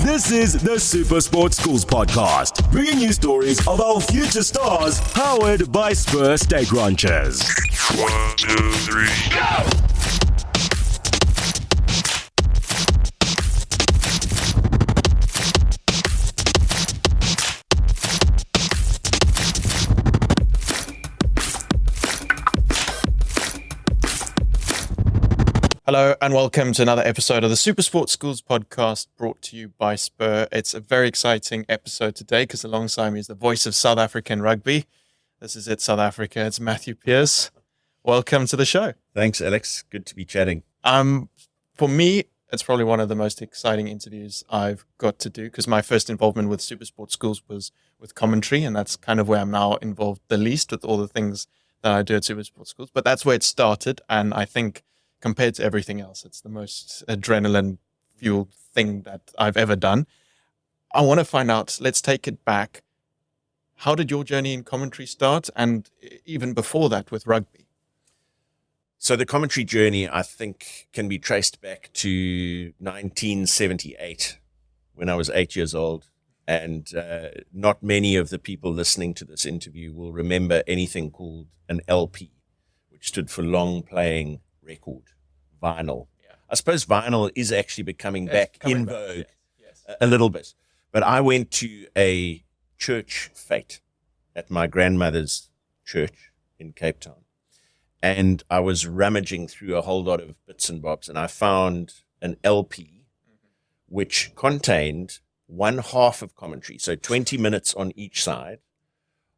This is the Super Sports Schools podcast, bringing you stories of our future stars, powered by Spur Steak Ranchers. 1, 2, 3, go! Hello and welcome to another episode of the Super Sports Schools podcast brought to you by Spur. It's a very exciting episode today because alongside me is the voice of South African rugby. This is it, South Africa. It's Matthew Pearce. Welcome to the show. Thanks, Alex. Good to be chatting. For me, it's probably one of the most exciting interviews I've got to do because my first involvement with Super Sports Schools was with commentary, and that's kind of where I'm now involved the least with all the things that I do at Super Sports Schools. But that's where it started, and I think compared to everything else, it's the most adrenaline-fueled thing that I've ever done. I want to find out, let's take it back. How did your journey in commentary start? And even before that with rugby? So the commentary journey, I think, can be traced back to 1978 when I was 8 years old. And not many of the people listening to this interview will remember anything called an LP, which stood for long playing record, vinyl. Yeah. I suppose vinyl is actually becoming back in vogue. Yes. A little bit. But I went to a church fete at my grandmother's church in Cape Town. And I was rummaging through a whole lot of bits and bobs, and I found an LP which contained one half of commentary, so 20 minutes on each side,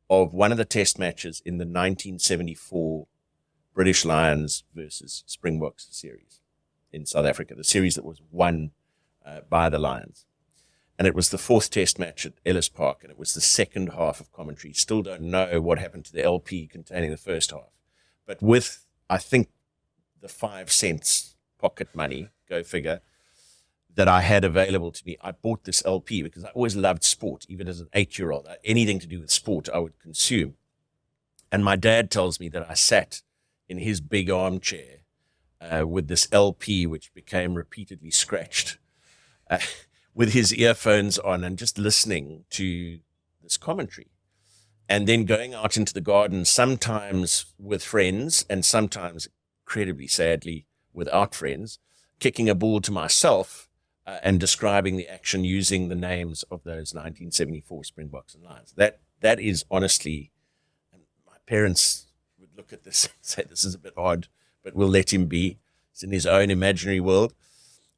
of one of the test matches in the 1974 British Lions versus Springboks series in South Africa, the series that was won by the Lions. And it was the fourth test match at Ellis Park, and it was the second half of commentary. Still don't know what happened to the LP containing the first half. But with, I think, the 5 cents pocket money, go figure, that I had available to me, I bought this LP because I always loved sport, even as an 8-year-old. Anything to do with sport I would consume. And my dad tells me that I sat in his big armchair with this LP, which became repeatedly scratched, with his earphones on and just listening to this commentary. And then going out into the garden, sometimes with friends and sometimes, incredibly sadly, without friends, kicking a ball to myself and describing the action using the names of those 1974 Springboks and Lions. That is honestly, and my parents would look at this and say, this is a bit odd, but we'll let him be. He's in his own imaginary world.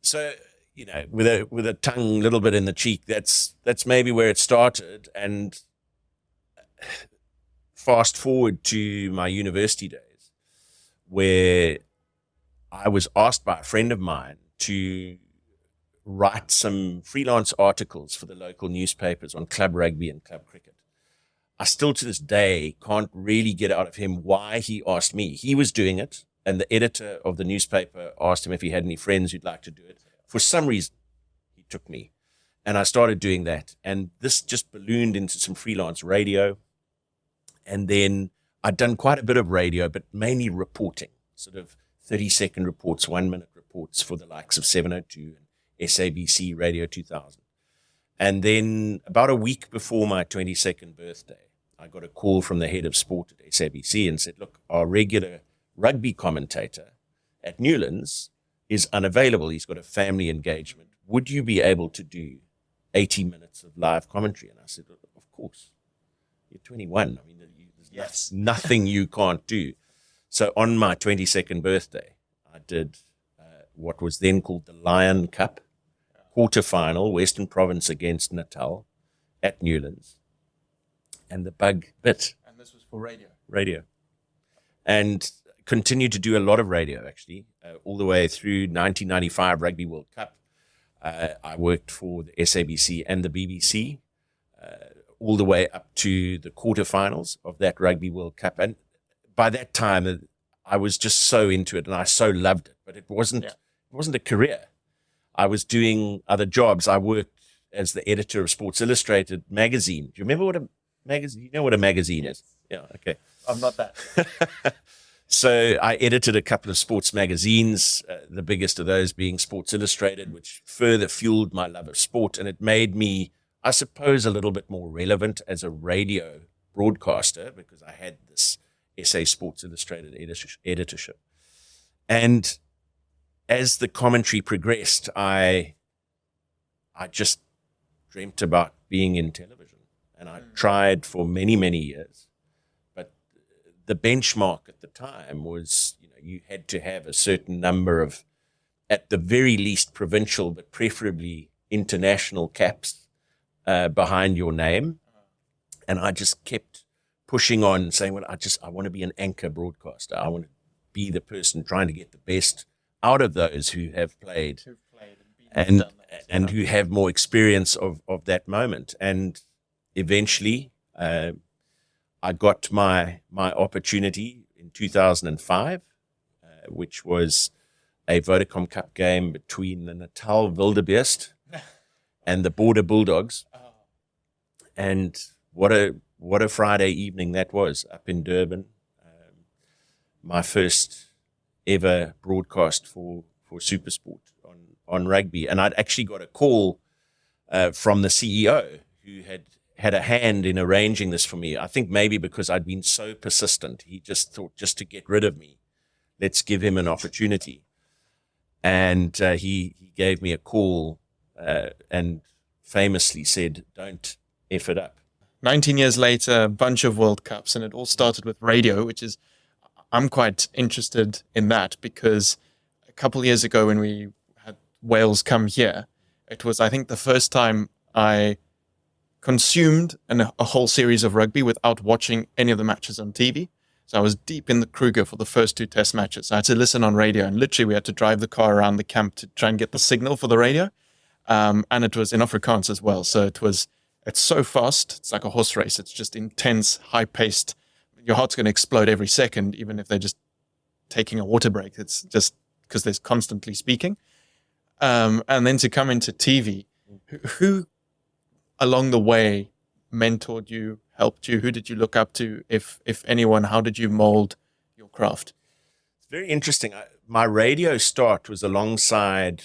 So, you know, with a tongue a little bit in the cheek, that's maybe where it started. And fast forward to my university days, where I was asked by a friend of mine to write some freelance articles for the local newspapers on club rugby and club cricket. I still to this day can't really get out of him why he asked me. He was doing it, and the editor of the newspaper asked him if he had any friends who'd like to do it. For some reason, he took me, and I started doing that. And this just ballooned into some freelance radio. And then I'd done quite a bit of radio, but mainly reporting, sort of 30-second reports, 1-minute reports for the likes of 702 and SABC Radio 2000. And then about a week before my 22nd birthday, I got a call from the head of sport at SABC and said, look, our regular rugby commentator at Newlands is unavailable. He's got a family engagement. Would you be able to do 80 minutes of live commentary? And I said, of course. You're 21. I mean, there's nothing you can't do. So on my 22nd birthday, I did what was then called the Lion Cup, quarterfinal, Western Province against Natal at Newlands. And the bug bit. And this was for radio? Radio. And continued to do a lot of radio, actually, all the way through 1995 Rugby World Cup. I worked for the SABC and the BBC, all the way up to the quarterfinals of that Rugby World Cup. And by that time, I was just so into it and I so loved it. But it wasn't a career. I was doing other jobs. I worked as the editor of Sports Illustrated magazine. Do you remember what a magazine? You know what a magazine is? Yeah, okay. I'm not that. So I edited a couple of sports magazines, the biggest of those being Sports Illustrated, which further fueled my love of sport. And it made me, I suppose, a little bit more relevant as a radio broadcaster because I had this SA Sports Illustrated editorship. And as the commentary progressed, I just dreamt about being in television. And I tried for many, many years. The benchmark at the time was, you had to have a certain number of, at the very least, provincial, but preferably international caps behind your name. And I just kept pushing on, saying, well, I want to be an anchor broadcaster. I want to be the person trying to get the best out of those who have played and who have more experience of that moment. And eventually, I got my opportunity in 2005, which was a Vodacom Cup game between the Natal Wildebeest and the Border Bulldogs. And what a Friday evening that was up in Durban. My first ever broadcast for SuperSport on rugby. And I'd actually got a call from the CEO who had a hand in arranging this for me. I think maybe because I'd been so persistent, he just thought, just to get rid of me, let's give him an opportunity. And he gave me a call and famously said, don't F it up. 19 years later, a bunch of World Cups, and it all started with radio, which is, I'm quite interested in that because a couple of years ago when we had Wales come here, it was, I think, the first time I consumed a whole series of rugby without watching any of the matches on TV. So I was deep in the Kruger for the first 2 test matches. I had to listen on radio, and literally we had to drive the car around the camp to try and get the signal for the radio. And it was in Afrikaans as well. So it's so fast. It's like a horse race. It's just intense, high-paced. Your heart's going to explode every second, even if they're just taking a water break. It's just because they're constantly speaking. And then to come into TV, who along the way mentored you, helped you? Who did you look up to, if anyone? How did you mold your craft? It's very interesting. My radio start was alongside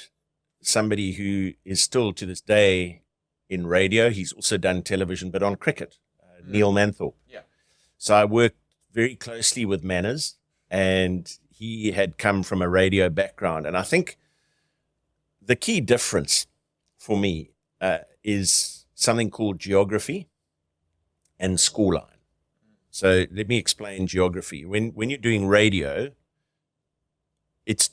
somebody who is still to this day in radio. He's also done television, but on cricket, Neil Manthorpe. Yeah. So I worked very closely with Manners, and he had come from a radio background. And I think the key difference for me is something called geography and scoreline. So let me explain geography. When you're doing radio, it's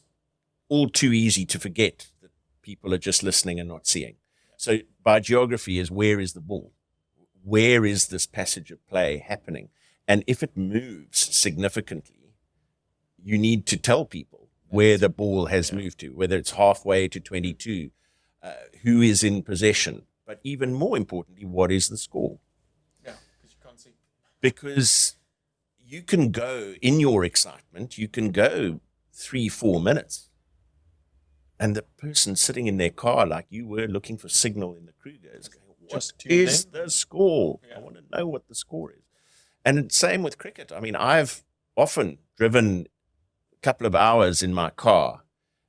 all too easy to forget that people are just listening and not seeing. So by geography is, where is the ball? Where is this passage of play happening? And if it moves significantly, you need to tell people where the ball has moved to, whether it's halfway to 22, who is in possession. But even more importantly, what is the score? Yeah, because you can't see. Because you can go, in your excitement, you can go 3-4 minutes. And the person sitting in their car, like you were, looking for signal in the Kruger, is going, what is the score? Yeah. I want to know what the score is. And same with cricket. I mean, I've often driven a couple of hours in my car,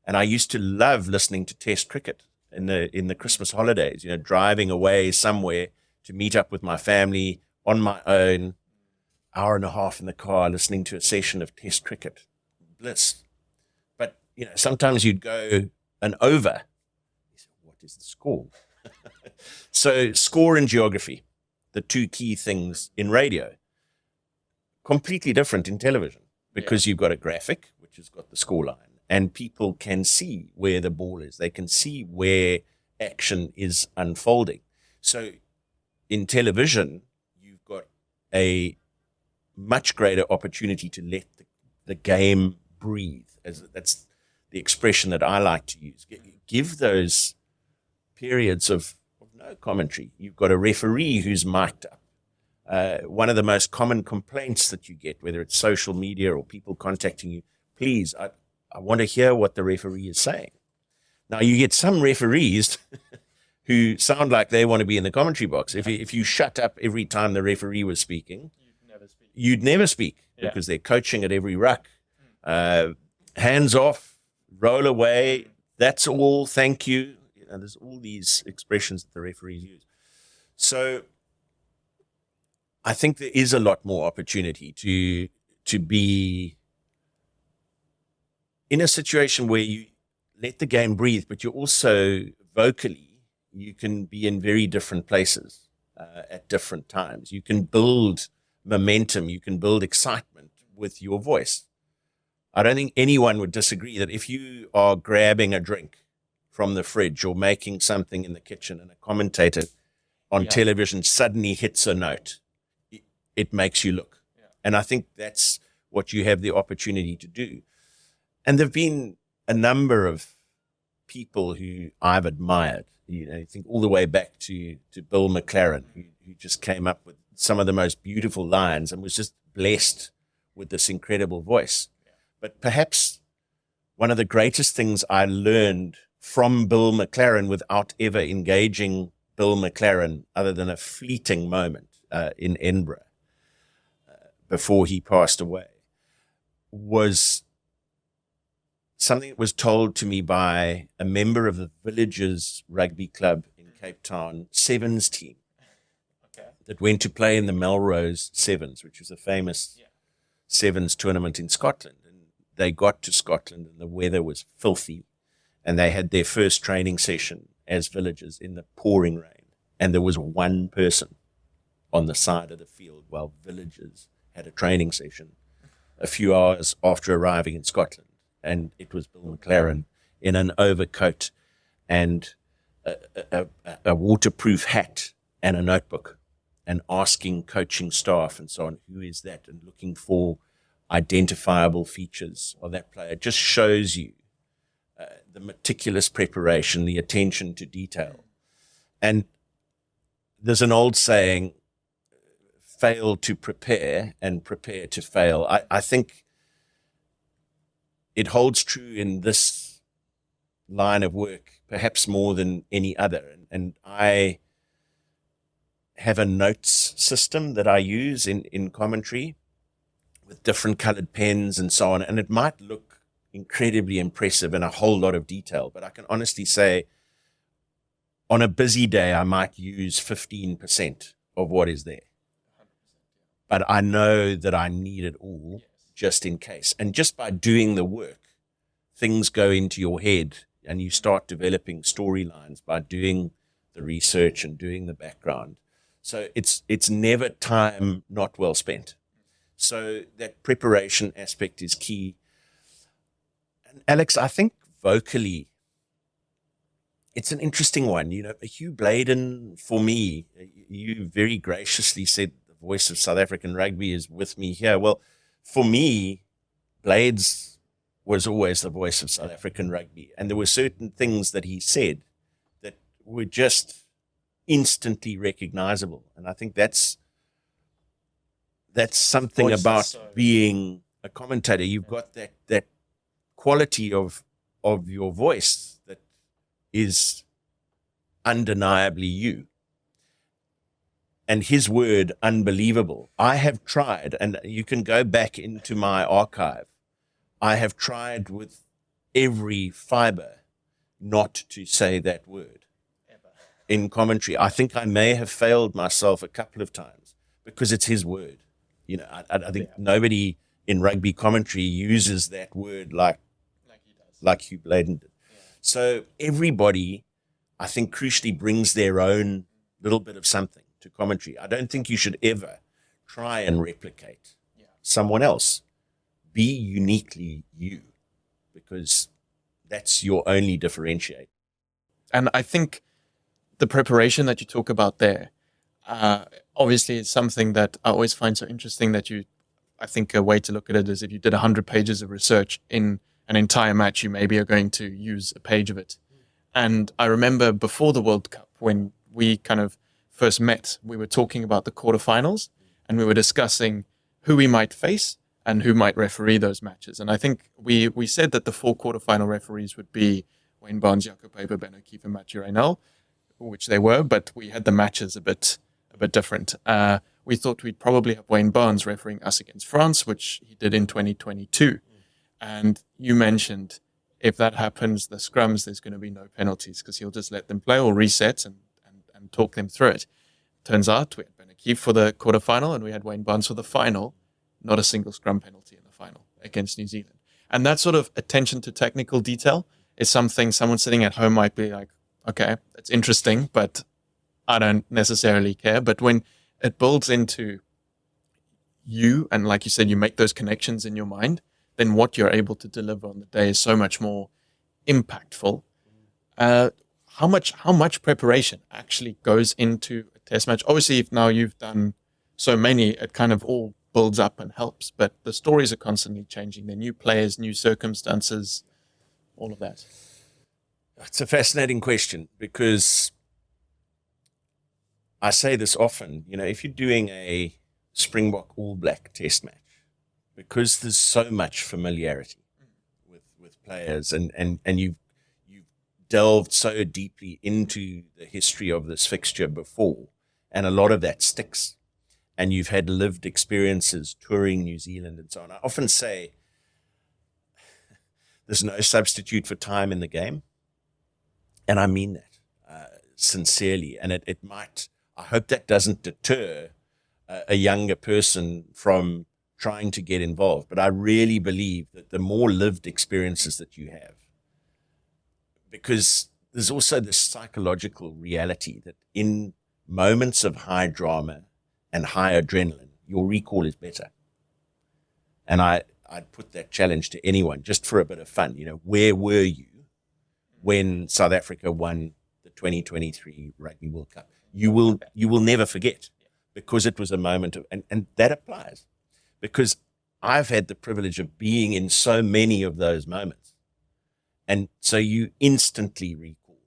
and I used to love listening to Test cricket in the Christmas holidays, driving away somewhere to meet up with my family on my own, hour and a half in the car, listening to a session of Test cricket. Bliss. But, sometimes you'd go an over. You say, what is the score? So score and geography, the 2 key things in radio. Completely different in television because you've got a graphic, which has got the score line. And people can see where the ball is. They can see where action is unfolding. So in television, you've got a much greater opportunity to let the game breathe. That's the expression that I like to use. Give those periods of no commentary. You've got a referee who's mic'd up. One of the most common complaints that you get, whether it's social media or people contacting you, please, I want to hear what the referee is saying. Now, you get some referees who sound like they want to be in the commentary box. If you shut up every time the referee was speaking, you'd never speak because they're coaching at every ruck. Hands off, roll away. That's all. Thank you. There's all these expressions that the referees use. So I think there is a lot more opportunity to be in a situation where you let the game breathe, but you're also vocally, you can be in very different places at different times. You can build momentum, you can build excitement with your voice. I don't think anyone would disagree that if you are grabbing a drink from the fridge or making something in the kitchen and a commentator on television suddenly hits a note, it makes you look. Yeah. And I think that's what you have the opportunity to do. And there have been a number of people who I've admired. You think all the way back to Bill McLaren, who just came up with some of the most beautiful lines and was just blessed with this incredible voice. Yeah. But perhaps one of the greatest things I learned from Bill McLaren without ever engaging Bill McLaren, other than a fleeting moment in Edinburgh before he passed away, was something that was told to me by a member of the Villagers Rugby Club in Cape Town, Sevens team, that went to play in the Melrose Sevens, which was a famous Sevens tournament in Scotland. And they got to Scotland and the weather was filthy, and they had their first training session as Villagers in the pouring rain. And there was one person on the side of the field while Villagers had a training session a few hours after arriving in Scotland. And it was Bill McLaren in an overcoat and a waterproof hat and a notebook, and asking coaching staff and so on, who is that? And looking for identifiable features of that player. It just shows you the meticulous preparation, the attention to detail. And there's an old saying, fail to prepare and prepare to fail. I think it holds true in this line of work, perhaps more than any other. And I have a notes system that I use in commentary with different colored pens and so on. And it might look incredibly impressive and a whole lot of detail, but I can honestly say on a busy day, I might use 15% of what is there. But I know that I need it all just in case. And just by doing the work, things go into your head and you start developing storylines by doing the research and doing the background. So it's never time not well spent. So that preparation aspect is key. And Alex, I think vocally, it's an interesting one. Hugh Bladen, for me, you very graciously said the voice of South African rugby is with me here. Well, for me, Blades was always the voice of South African rugby. And there were certain things that he said that were just instantly recognizable. And I think that's something about being a commentator. You've got that quality of your voice that is undeniably you. And his word, unbelievable. I have tried, and you can go back into my archive, I have tried with every fiber not to say that word in commentary. I think I may have failed myself a couple of times because it's his word. I think nobody in rugby commentary uses that word like Hugh Bladen did. Yeah. So everybody, I think, crucially brings their own little bit of something to commentary. I don't think you should ever try and replicate someone else. Be uniquely you, because that's your only differentiator. And I think the preparation that you talk about there, obviously is something that I always find so interesting I think a way to look at it is if you did 100 pages of research in an entire match, you maybe are going to use a page of it. And I remember before the World Cup, when we kind of first met, we were talking about the quarterfinals and we were discussing who we might face and who might referee those matches. And I think we said that the 4 quarterfinal referees would be Wayne Barnes, Jaco Paper, Ben O'Keefe, and Matthew Raynell, which they were, but we had the matches a bit different. We thought we'd probably have Wayne Barnes refereeing us against France, which he did in 2022. And you mentioned if that happens, the scrums, there's going to be no penalties because he'll just let them play or reset and talk them through it. Turns out we had Ben O'Keefe for the quarterfinal and we had Wayne Barnes for the final. Not a single scrum penalty in the final against New Zealand. And that sort of attention to technical detail is something someone sitting at home might be like, okay, that's interesting, but I don't necessarily care. But when it builds into you, and like you said, you make those connections in your mind, then what you're able to deliver on the day is so much more impactful. How much preparation actually goes into a test match? Obviously, if now you've done so many, it kind of all builds up and helps, but the stories are constantly changing. There are new players, new circumstances, all of that. It's a fascinating question because I say this often, if you're doing a Springbok All Black test match, because there's so much familiarity with players and you've delved so deeply into the history of this fixture before, and a lot of that sticks, and you've had lived experiences touring New Zealand and so on. I often say there's no substitute for time in the game, and I mean that sincerely, and it might, I hope that doesn't deter a younger person from trying to get involved. But I really believe that the more lived experiences that you have, because there's also this psychological reality that in moments of high drama and high adrenaline, your recall is better. And I'd put that challenge to anyone just for a bit of fun. Where were you when South Africa won the 2023 Rugby World Cup? You will never forget, because it was a moment of, and that applies. Because I've had the privilege of being in so many of those moments. And so you instantly recall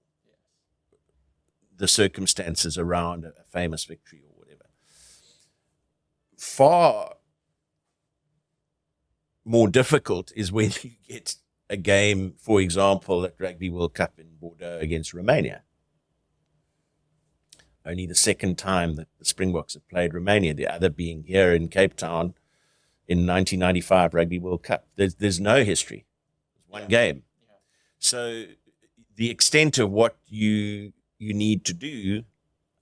the circumstances around a famous victory or whatever. Far more difficult is when you get a game, for example, at Rugby World Cup in Bordeaux against Romania. Only the second time that the Springboks have played Romania, the other being here in Cape Town in 1995 Rugby World Cup. There's no history. There's one game. Yeah. So the extent of what you need to do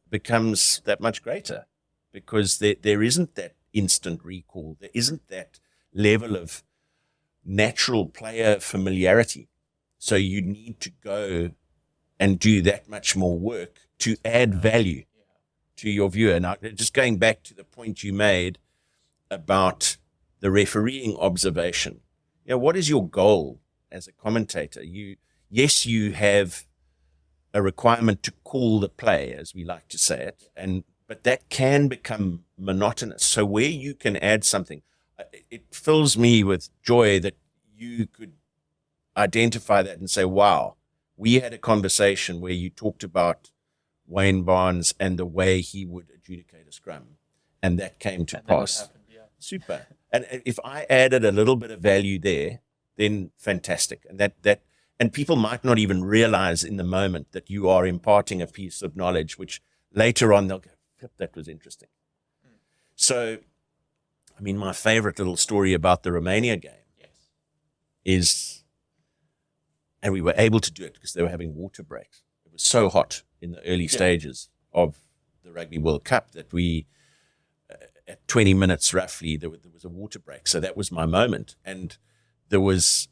becomes that much greater, because there isn't that instant recall. There isn't that level of natural player familiarity. So you need to go and do that much more work to add value to your viewer. Now, just going back to the point you made about the refereeing observation, what is your goal as a commentator? You have a requirement to call the play, as we like to say it, but that can become monotonous. So where you can add something, it fills me with joy that you could identify that and say, wow, we had a conversation where you talked about Wayne Barnes and the way he would adjudicate a scrum, and that came to pass. Super. And if I added a little bit of value there, then fantastic. And people might not even realize in the moment that you are imparting a piece of knowledge, which later on they'll go, that was interesting. So, my favorite little story about the Romania game is, and we were able to do it because they were having water breaks. It was so hot in the early stages of the Rugby World Cup that we, at 20 minutes roughly, there was a water break. So that was my moment. And there was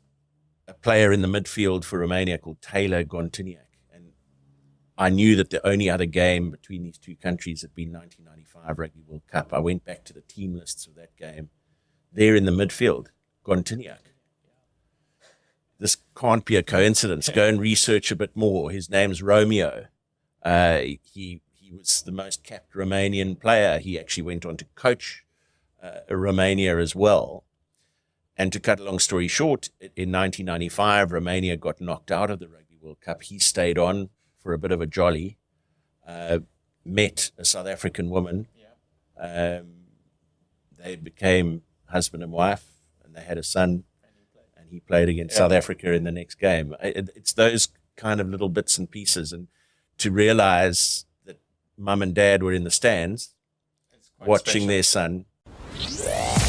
a player in the midfield for Romania called Taylor Gontiniak. And I knew that the only other game between these two countries had been 1995 Rugby World Cup. I went back to the team lists of that game. There in the midfield, Gontiniak. This can't be a coincidence. Go and research a bit more. His name's Romeo. He was the most capped Romanian player. He actually went on to coach Romania as well. And to cut a long story short, in 1995, Romania got knocked out of the Rugby World Cup. He stayed on for a bit of a jolly, met a South African woman. They became husband and wife, and they had a son. He played against South Africa in the next game. It's those kind of little bits and pieces. And to realize that mum and dad were in the stands watching their son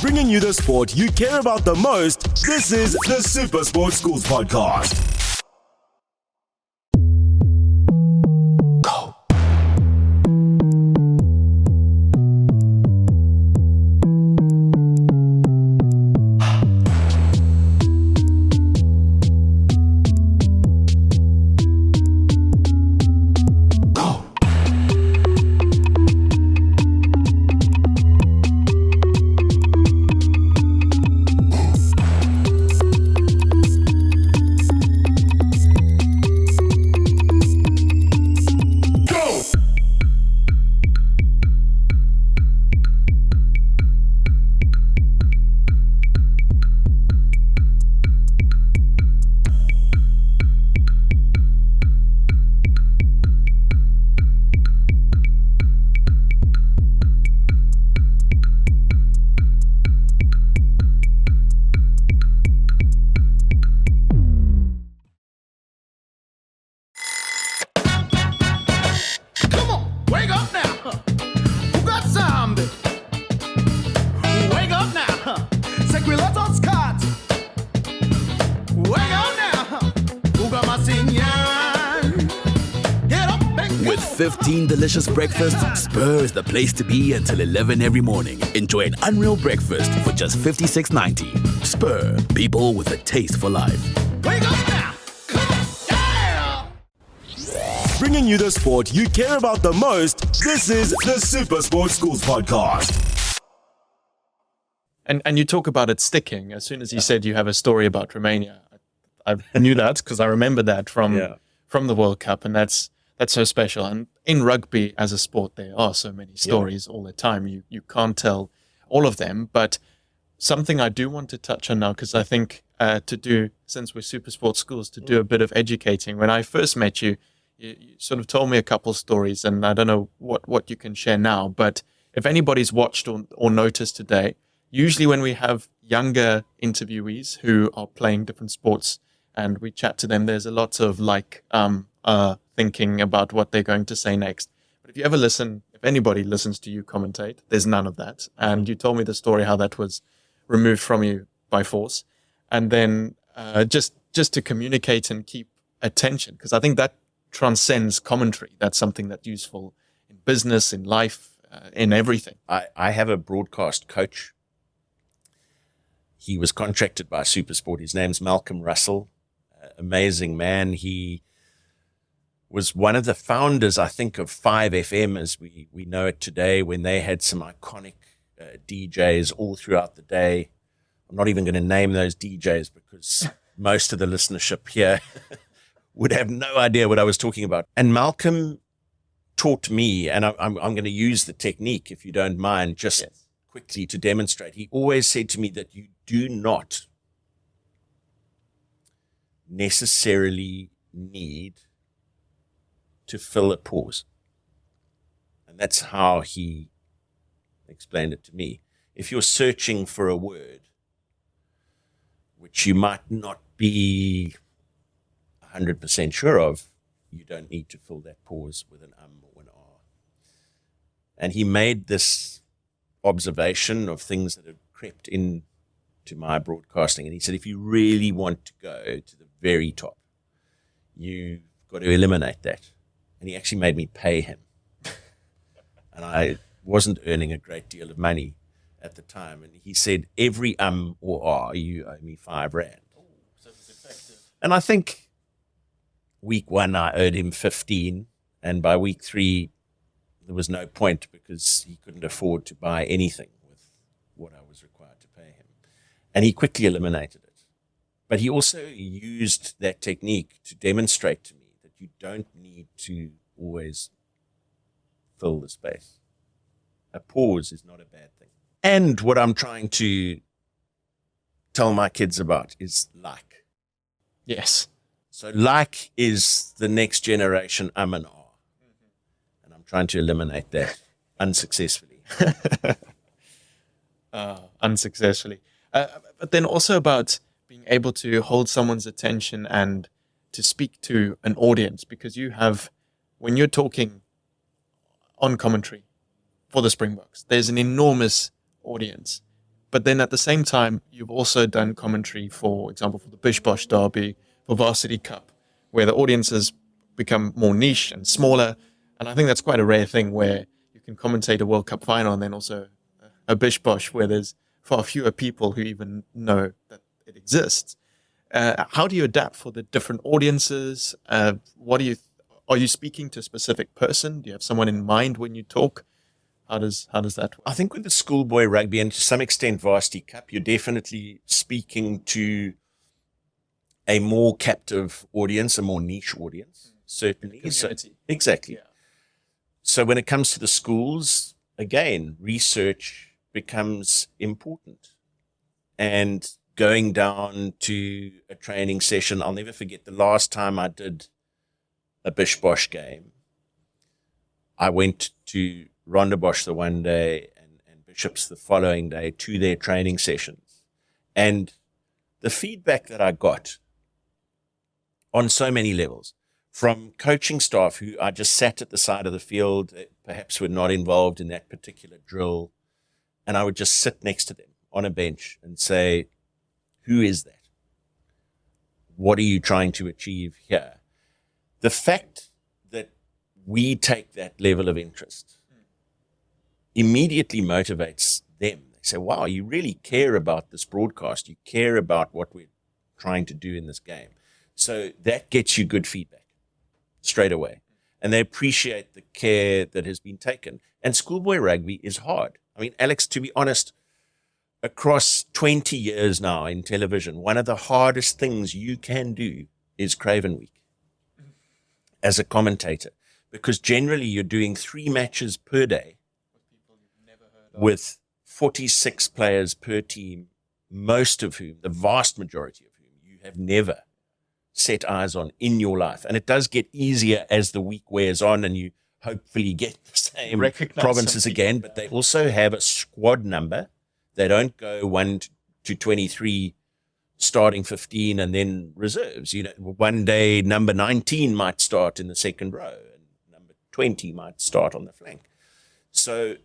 Bringing you the sport you care about the most, this is the Super Sport Schools Podcast. With 15 delicious breakfasts, Spur is the place to be until 11 every morning. Enjoy an unreal breakfast for just $56.90. Spur, people with a taste for life. Wake up now! Come on! Yeah! Bringing you the sport you care about the most, this is the Super Sport Schools Podcast. And you talk about it sticking. As soon as you said you have a story about Romania, I knew that because I remember that from the World Cup, and that's so special. And in rugby as a sport, there are so many stories all the time. You can't tell all of them, but something I do want to touch on now, because I think since we're Super Sport Schools, to do a bit of educating. When I first met you, you sort of told me a couple stories, and I don't know what you can share now, but if anybody's watched or noticed today, usually when we have younger interviewees who are playing different sports and we chat to them, there's a lot of thinking about what they're going to say next. But if anybody listens to you commentate, there's none of that. And you told me the story how that was removed from you by force. And then just to communicate and keep attention, because I think that transcends commentary. That's something that's useful in business, in life, in everything. I have a broadcast coach. He was contracted by SuperSport. His name's Malcolm Russell. Amazing man. He was one of the founders, I think, of 5FM as we know it today, when they had some iconic DJs all throughout the day. I'm not even going to name those DJs because most of the listenership here would have no idea what I was talking about. And Malcolm taught me, and I'm going to use the technique, if you don't mind, just quickly to demonstrate. He always said to me that you do not necessarily need to fill a pause. And that's how he explained it to me. If you're searching for a word, which you might not be 100% sure of, you don't need to fill that pause with an or an ah. And he made this observation of things that have crept in to my broadcasting. And he said, if you really want to go to the very top, you've got to eliminate that. And he actually made me pay him. And I wasn't earning a great deal of money at the time. And he said, every or ah, you owe me R5. Oh, so it was effective. And I think week 1, I owed him 15. And by week 3, there was no point because he couldn't afford to buy anything with what I was required to pay him. And he quickly eliminated it. But he also used that technique to demonstrate to me that you don't need to always fill the space. A pause is not a bad thing. And what I'm trying to tell my kids about is like. Yes. So like is the next generation and ah. And I'm trying to eliminate that unsuccessfully. Unsuccessfully. But then also about being able to hold someone's attention and to speak to an audience, because when you're talking on commentary for the Springboks, there's an enormous audience. But then at the same time, you've also done commentary, for example, for the Bish Bosh Derby, for Varsity Cup, where the audiences become more niche and smaller. And I think that's quite a rare thing where you can commentate a World Cup final and then also a Bish Bosh where there's far fewer people who even know that it exists. How do you adapt for the different audiences? Are you speaking to a specific person? Do you have someone in mind when you talk? How does that work? I think with the schoolboy rugby and to some extent Varsity Cup, you're definitely speaking to a more captive audience, a more niche audience, certainly. So, exactly. Yeah. So when it comes to the schools, again, research becomes important. And going down to a training session, I'll never forget the last time I did a Bish Bosh game. I went to Rondebosch the one day and Bishops the following day to their training sessions. And the feedback that I got on so many levels, from coaching staff who I just sat at the side of the field, perhaps were not involved in that particular drill, and I would just sit next to them on a bench and say, who is that? What are you trying to achieve here? The fact that we take that level of interest immediately motivates them. They say, wow, you really care about this broadcast. You care about what we're trying to do in this game. So that gets you good feedback straight away. And they appreciate the care that has been taken. And schoolboy rugby is hard. I mean, Alex, to be honest, across 20 years now in television, one of the hardest things you can do is Craven Week as a commentator, because generally you're doing 3 matches per day with 46 players per team, most of whom, the vast majority of whom, you have never set eyes on in your life. And it does get easier as the week wears on and you hopefully get the same provinces again, but they also have a squad number. They don't go 1 to 23, starting 15 and then reserves. You know, one day number 19 might start in the second row and number 20 might start on the flank. So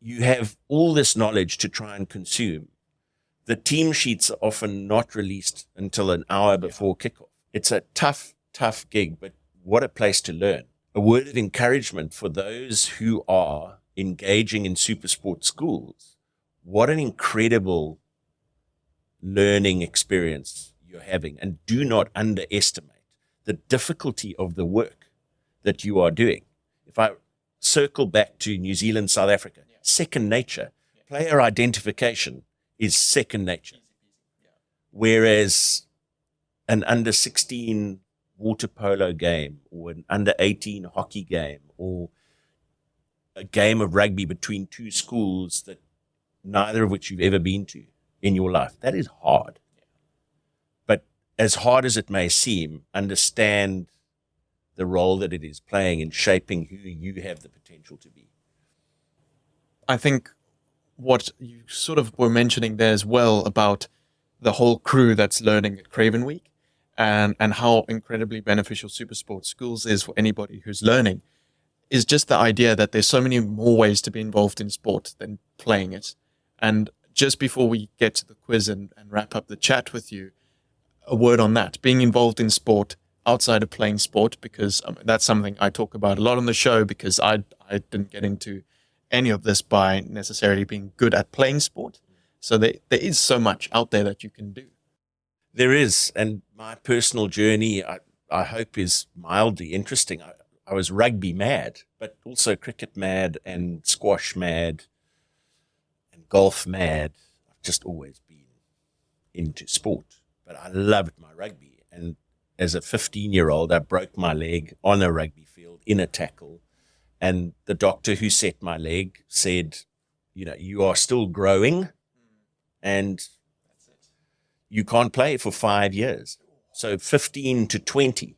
you have all this knowledge to try and consume. The team sheets are often not released until an hour before kickoff. It's a tough gig, but what a place to learn. A word of encouragement for those who are engaging in super sport schools. What an incredible learning experience you're having. And do not underestimate the difficulty of the work that you are doing. If I circle back to New Zealand, South Africa, second nature. Player identification is second nature. Whereas an under 16 water polo game or an under 18 hockey game or a game of rugby between 2 schools that neither of which you've ever been to in your life, that is hard. But as hard as it may seem, understand the role that it is playing in shaping who you have the potential to be. I think what you sort of were mentioning there as well about the whole crew that's learning at Craven Week and how incredibly beneficial Super Sports Schools is for anybody who's learning is just the idea that there's so many more ways to be involved in sport than playing it. And just before we get to the quiz and wrap up the chat with you, a word on that, being involved in sport outside of playing sport, because that's something I talk about a lot on the show because I didn't get into any of this by necessarily being good at playing sport. So there is so much out there that you can do. There is, and my personal journey, I hope, is mildly interesting. I was rugby mad, but also cricket mad and squash mad and golf mad. I've just always been into sport, but I loved my rugby. And as a 15-year-old, I broke my leg on a rugby field in a tackle. And the doctor who set my leg said, you know, you are still growing and you can't play for 5 years. So 15 to 20.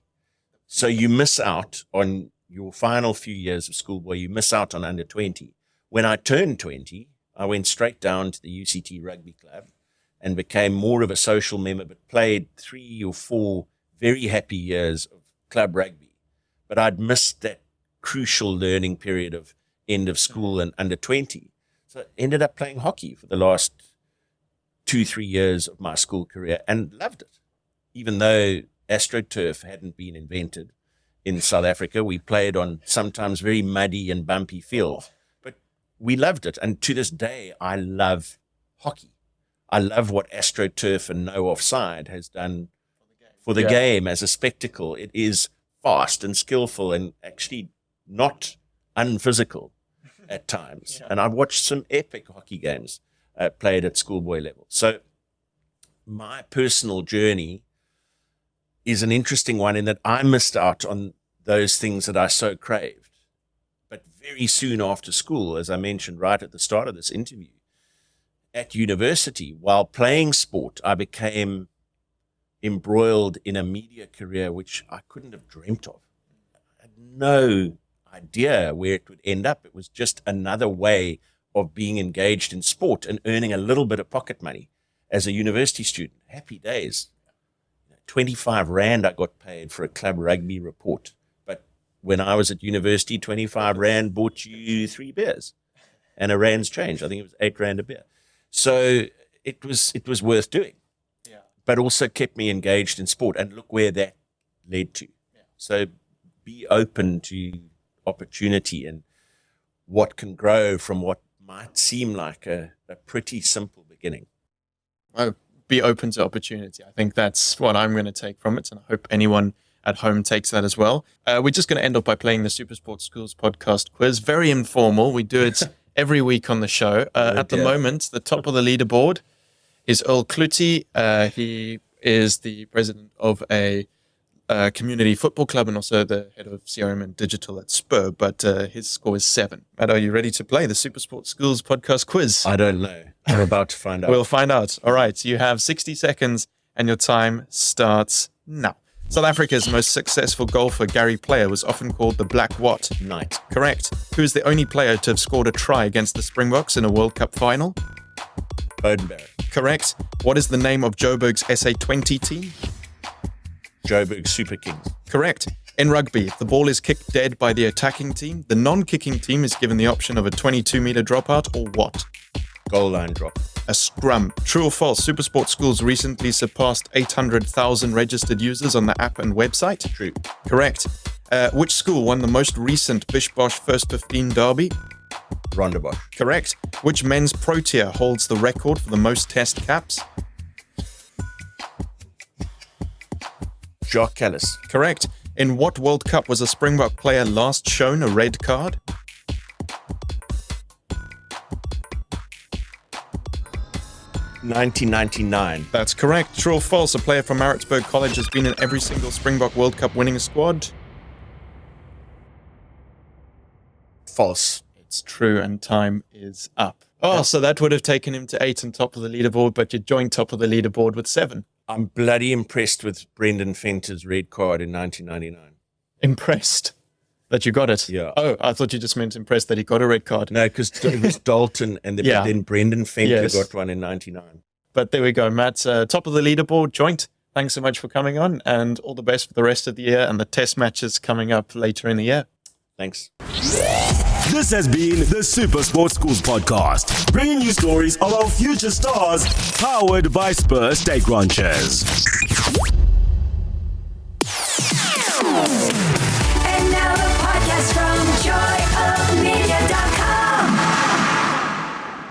So you miss out on your final few years of schoolboy. You miss out on under 20. When I turned 20, I went straight down to the UCT Rugby Club and became more of a social member, but played 3 or 4 very happy years of club rugby. But I'd missed that crucial learning period of end of school and under 20. So I ended up playing hockey for the last 2-3 years of my school career and loved it. Even though AstroTurf hadn't been invented in South Africa, we played on sometimes very muddy and bumpy fields. But we loved it. And to this day, I love hockey. I love what AstroTurf and No Offside has done for the game as a spectacle. It is fast and skillful and actually not unphysical at times. And I've watched some epic hockey games played at schoolboy level. So my personal journey is an interesting one in that I missed out on those things that I so craved. But very soon after school, as I mentioned right at the start of this interview, at university, while playing sport, I became embroiled in a media career which I couldn't have dreamt of. I had no idea where it would end up. It was just another way of being engaged in sport and earning a little bit of pocket money as a university student. Happy days. 25 Rand I got paid for a club rugby report. But when I was at university, 25 Rand bought you 3 beers and a Rand's change. I think it was 8 Rand a beer. So it was worth doing, but also kept me engaged in sport. And look where that led to. So be open to opportunity and what can grow from what might seem like a pretty simple beginning. Be open to opportunity. I think that's what I'm going to take from it, and I hope anyone at home takes that as well. We're just going to end up by playing the Supersport Schools podcast quiz. Very informal. We do it every week on the show. At the moment, the top of the leaderboard is Earl Clutie. He is the president of a community football club and also the head of CRM and digital at Spur, but his score is 7. Matt, are you ready to play the Supersport Schools podcast quiz? I don't know. I'm about to find out. We'll find out. All right. You have 60 seconds and your time starts now. South Africa's most successful golfer, Gary Player, was often called the Black what? Knight. Correct. Who is the only player to have scored a try against the Springboks in a World Cup final? Bodenberg. Correct. What is the name of Joburg's SA20 team? Joburg Super Kings. Correct. In rugby, if the ball is kicked dead by the attacking team, the non-kicking team is given the option of a 22-meter dropout or what? Goal line drop. A scrum. True or false? Supersport Schools recently surpassed 800,000 registered users on the app and website. True. Correct. Which school won the most recent Bish Bosh First 15 derby? Rondebosch. Correct. Which men's Protea holds the record for the most test caps? Jacques Callis. Correct. In what World Cup was a Springbok player last shown a red card? $1999. That's correct. True or false? A player from Maritzburg College has been in every single Springbok World Cup winning squad? False. It's true, and time is up. Oh, so that would have taken him to 8 on top of the leaderboard, but you joined top of the leaderboard with 7. I'm bloody impressed with Brendan Fenter's red card in 1999. Impressed that you got it? Yeah. Oh, I thought you just meant impressed that he got a red card. No, because it was Dalton and then Brendan Fenter got one in 99. But there we go, Matt. Top of the leaderboard, joint. Thanks so much for coming on, and all the best for the rest of the year and the test matches coming up later in the year. Thanks. This has been the Super Sports Schools podcast, bringing you stories of our future stars, powered by Spur Steak Ranchers.